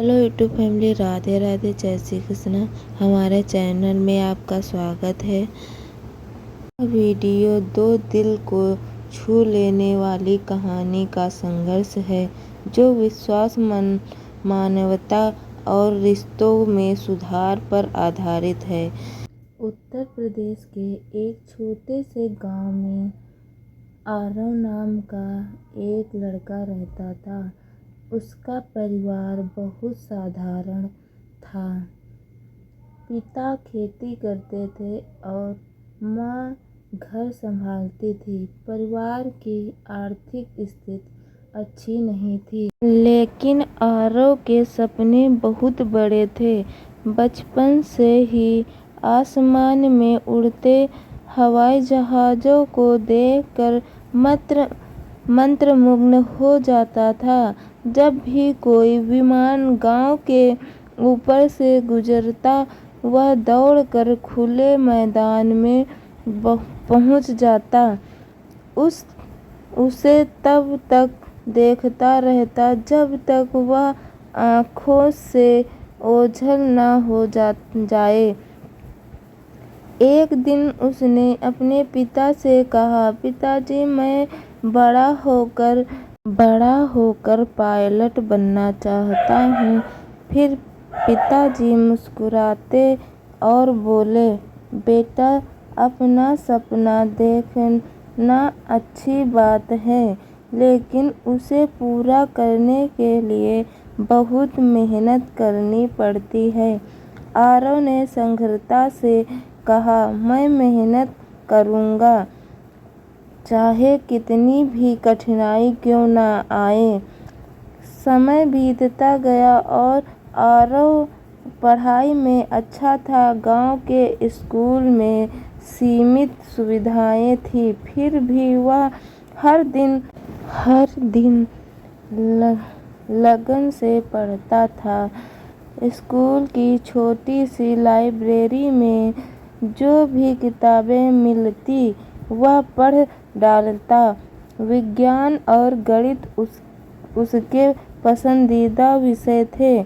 Hello YouTube family, Radhe Radhe, जय श्री कृष्ण। हमारे channel में आपका स्वागत है। यह वीडियो दो दिल को छू लेने वाली कहानी का संघर्ष है, जो विश्वास, मानवता और रिश्तों में सुधार पर आधारित है। उत्तर प्रदेश के एक छोटे से गांव में आरव नाम का एक लड़का रहता था। उसका परिवार बहुत साधारण था। पिता खेती करते थे और माँ घर संभालती थी। परिवार की आर्थिक स्थिति अच्छी नहीं थी, लेकिन आरव के सपने बहुत बड़े थे। बचपन से ही आसमान में उड़ते हवाई जहाज़ों को देखकर मंत्रमुग्ध हो जाता था। जब भी कोई विमान गांव के ऊपर से गुजरता, वह दौड़कर खुले मैदान में पहुंच जाता। उसे तब तक देखता रहता जब तक वह आंखों से ओझल न हो जाए। एक दिन उसने अपने पिता से कहा, पिताजी, मैं बड़ा होकर पायलट बनना चाहता हूँ। फिर पिताजी मुस्कुराते और बोले, बेटा, अपना सपना देखना अच्छी बात है, लेकिन उसे पूरा करने के लिए बहुत मेहनत करनी पड़ती है। आरव ने संगरता से कहा, मैं मेहनत करूँगा, चाहे कितनी भी कठिनाई क्यों न आए। समय बीतता गया और आरव पढ़ाई में अच्छा था। गांव के स्कूल में सीमित सुविधाएं थीं, फिर भी वह हर दिन लगन से पढ़ता था। स्कूल की छोटी सी लाइब्रेरी में जो भी किताबें मिलती, वह पढ़ डालता। विज्ञान और गणित उसके पसंदीदा विषय थे।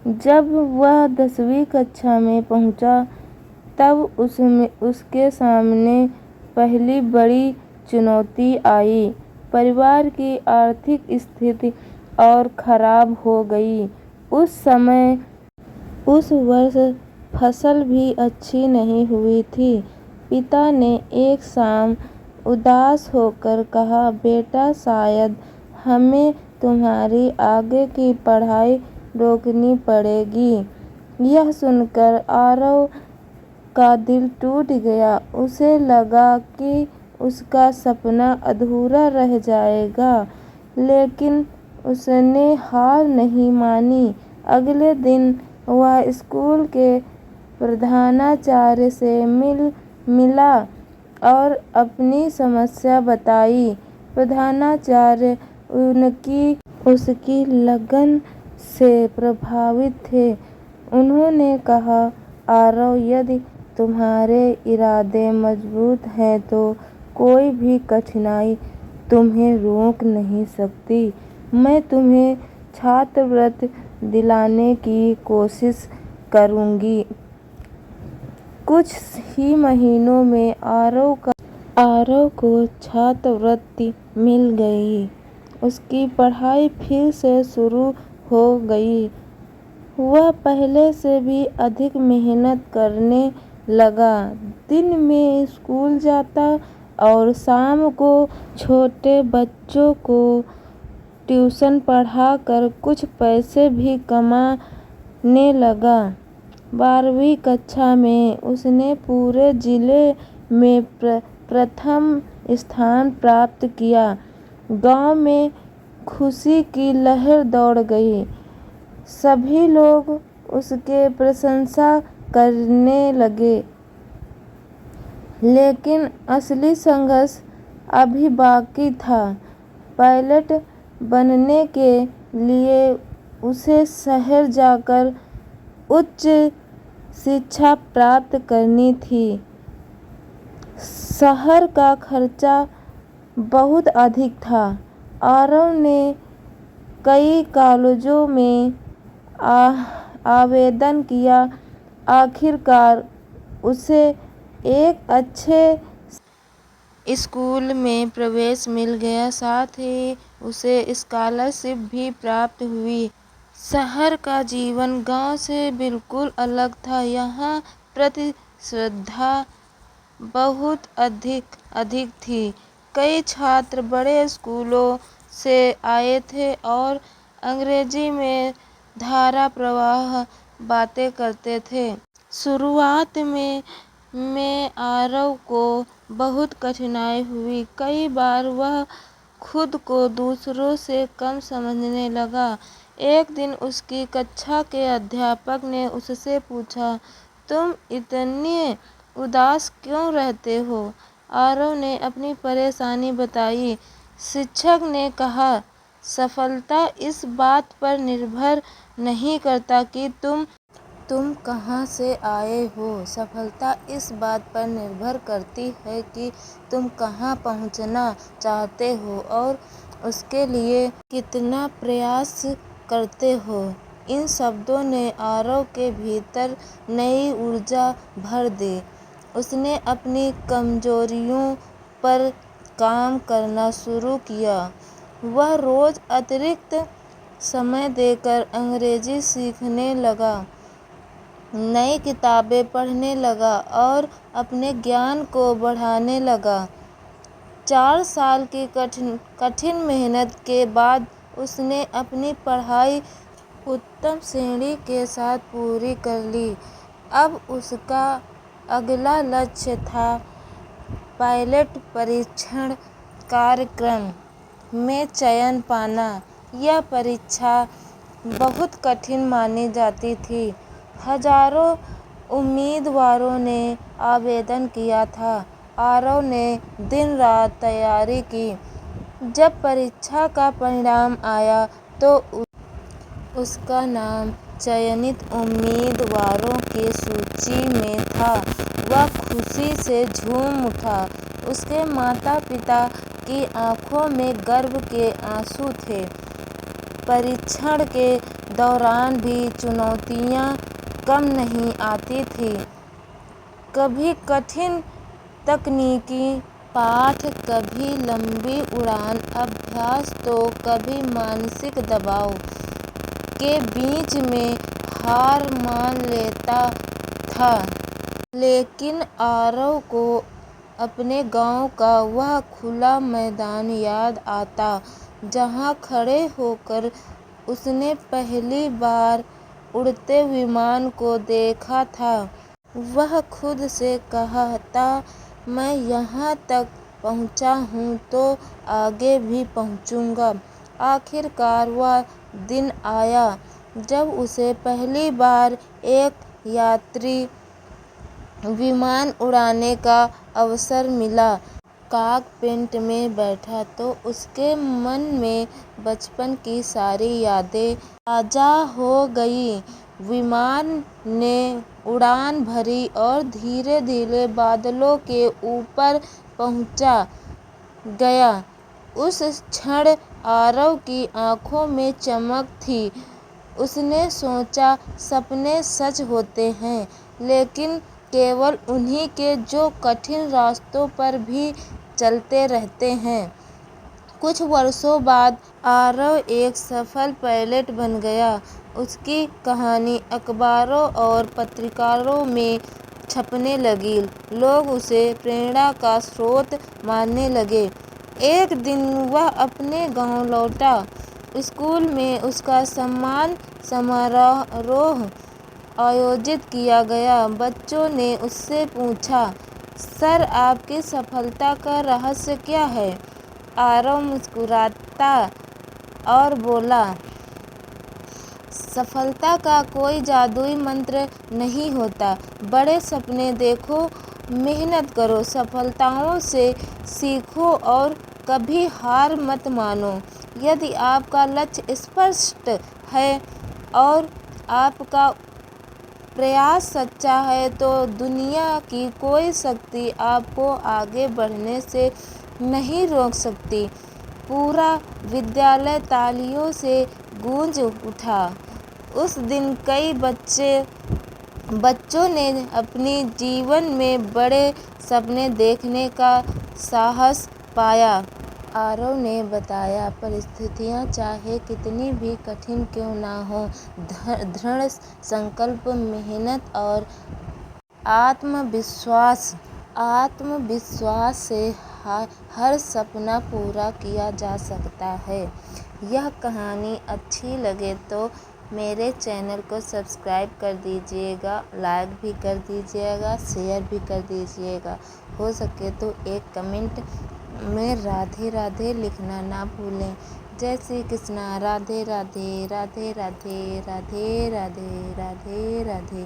जब वह 10वीं कक्षा में पहुंचा, तब उसके सामने पहली बड़ी चुनौती आई। परिवार की आर्थिक स्थिति और खराब हो गई। उस वर्ष फसल भी अच्छी नहीं हुई थी। पिता ने एक शाम उदास होकर कहा, बेटा, शायद हमें तुम्हारी आगे की पढ़ाई रोकनी पड़ेगी। यह सुनकर आरव का दिल टूट गया। उसे लगा कि उसका सपना अधूरा रह जाएगा, लेकिन उसने हार नहीं मानी। अगले दिन वह स्कूल के प्रधानाचार्य से मिला और अपनी समस्या बताई। प्रधानाचार्य उसकी लगन से प्रभावित थे। उन्होंने कहा, आरव, यदि तुम्हारे इरादे मजबूत हैं तो कोई भी कठिनाई तुम्हें रोक नहीं सकती। मैं तुम्हें छात्रवृत्ति दिलाने की कोशिश करूंगी। कुछ ही महीनों में आरव को छात्रवृत्ति मिल गई। उसकी पढ़ाई फिर से शुरू हो गई। वह पहले से भी अधिक मेहनत करने लगा। दिन में स्कूल जाता और शाम को छोटे बच्चों को ट्यूशन पढ़ाकर कुछ पैसे भी कमाने लगा। 12वीं कक्षा में उसने पूरे जिले में प्रथम स्थान प्राप्त किया। गांव में खुशी की लहर दौड़ गई। सभी लोग उसकी प्रशंसा करने लगे, लेकिन असली संघर्ष अभी बाकी था। पायलट बनने के लिए उसे शहर जाकर उच्च शिक्षा प्राप्त करनी थी। शहर का खर्चा बहुत अधिक था। आरव ने कई कॉलेजों में आवेदन किया। आखिरकार उसे एक अच्छे स्कूल में प्रवेश मिल गया, साथ ही उसे स्कॉलरशिप भी प्राप्त हुई। शहर का जीवन गांव से बिल्कुल अलग था। यहाँ प्रतिस्पर्धा बहुत अधिक थी। कई छात्र बड़े स्कूलों से आए थे और अंग्रेजी में धारा प्रवाह बातें करते थे। शुरुआत में आरव को बहुत कठिनाई हुई। कई बार वह खुद को दूसरों से कम समझने लगा। एक दिन उसकी कक्षा के अध्यापक ने उससे पूछा, तुम इतने उदास क्यों रहते हो? आरव ने अपनी परेशानी बताई। शिक्षक ने कहा, सफलता इस बात पर निर्भर नहीं करता कि तुम कहाँ से आए हो। सफलता इस बात पर निर्भर करती है कि तुम कहाँ पहुँचना चाहते हो और उसके लिए कितना प्रयास करते हो। इन शब्दों ने आरव के भीतर नई ऊर्जा भर दी। उसने अपनी कमजोरियों पर काम करना शुरू किया। वह रोज अतिरिक्त समय देकर अंग्रेजी सीखने लगा, नई किताबें पढ़ने लगा और अपने ज्ञान को बढ़ाने लगा। 4 साल की कठिन मेहनत के बाद उसने अपनी पढ़ाई उत्तम श्रेणी के साथ पूरी कर ली। अब उसका अगला लक्ष्य था पायलट परीक्षण कार्यक्रम में चयन पाना। यह परीक्षा बहुत कठिन मानी जाती थी। हजारों उम्मीदवारों ने आवेदन किया था। आरव ने दिन रात तैयारी की। जब परीक्षा का परिणाम आया तो उसका नाम चयनित उम्मीदवारों की सूची में था। वह खुशी से झूम उठा। उसके माता पिता की आंखों में गर्व के आंसू थे। परीक्षण के दौरान भी चुनौतियां कम नहीं आती थीं। कभी कठिन तकनीकी पाठ, कभी लंबी उड़ान अभ्यास तो कभी मानसिक दबाव के बीच में हार मान लेता था। लेकिन आरव को अपने गांव का वह खुला मैदान याद आता, जहां खड़े होकर उसने पहली बार उड़ते विमान को देखा था। वह खुद से कहता, मैं यहाँ तक पहुँचा हूँ तो आगे भी पहुँचूँगा। आखिरकार वह दिन आया जब उसे पहली बार एक यात्री विमान उड़ाने का अवसर मिला। कॉकपिट में बैठा तो उसके मन में बचपन की सारी यादें ताजा हो गईं। विमान ने उड़ान भरी और धीरे धीरे बादलों के ऊपर पहुंचा गया। उस क्षण आरव की आंखों में चमक थी। उसने सोचा, सपने सच होते हैं, लेकिन केवल उन्हीं के जो कठिन रास्तों पर भी चलते रहते हैं। कुछ वर्षों बाद आरव एक सफल पायलट बन गया। उसकी कहानी अखबारों और पत्रिकाओं में छपने लगी। लोग उसे प्रेरणा का स्रोत मानने लगे। एक दिन वह अपने गांव लौटा। स्कूल में उसका सम्मान समारोह आयोजित किया गया। बच्चों ने उससे पूछा, सर, आपकी सफलता का रहस्य क्या है? आरव मुस्कुराता और बोला, सफलता का कोई जादुई मंत्र नहीं होता। बड़े सपने देखो, मेहनत करो, सफलताओं से सीखो और कभी हार मत मानो। यदि आपका लक्ष्य स्पष्ट है और आपका प्रयास सच्चा है तो दुनिया की कोई शक्ति आपको आगे बढ़ने से नहीं रोक सकती। पूरा विद्यालय तालियों से गूंज उठा। उस दिन कई बच्चों ने अपने जीवन में बड़े सपने देखने का साहस पाया। आरव ने बताया, परिस्थितियाँ चाहे कितनी भी कठिन क्यों ना हो, दृढ़ संकल्प, मेहनत और आत्मविश्वास से हर सपना पूरा किया जा सकता है। यह कहानी अच्छी लगे तो मेरे चैनल को सब्सक्राइब कर दीजिएगा, लाइक भी कर दीजिएगा, शेयर भी कर दीजिएगा। हो सके तो एक कमेंट में राधे राधे लिखना ना भूलें। जय श्री कृष्णा। राधे राधे राधे राधे राधे राधे राधे राधे।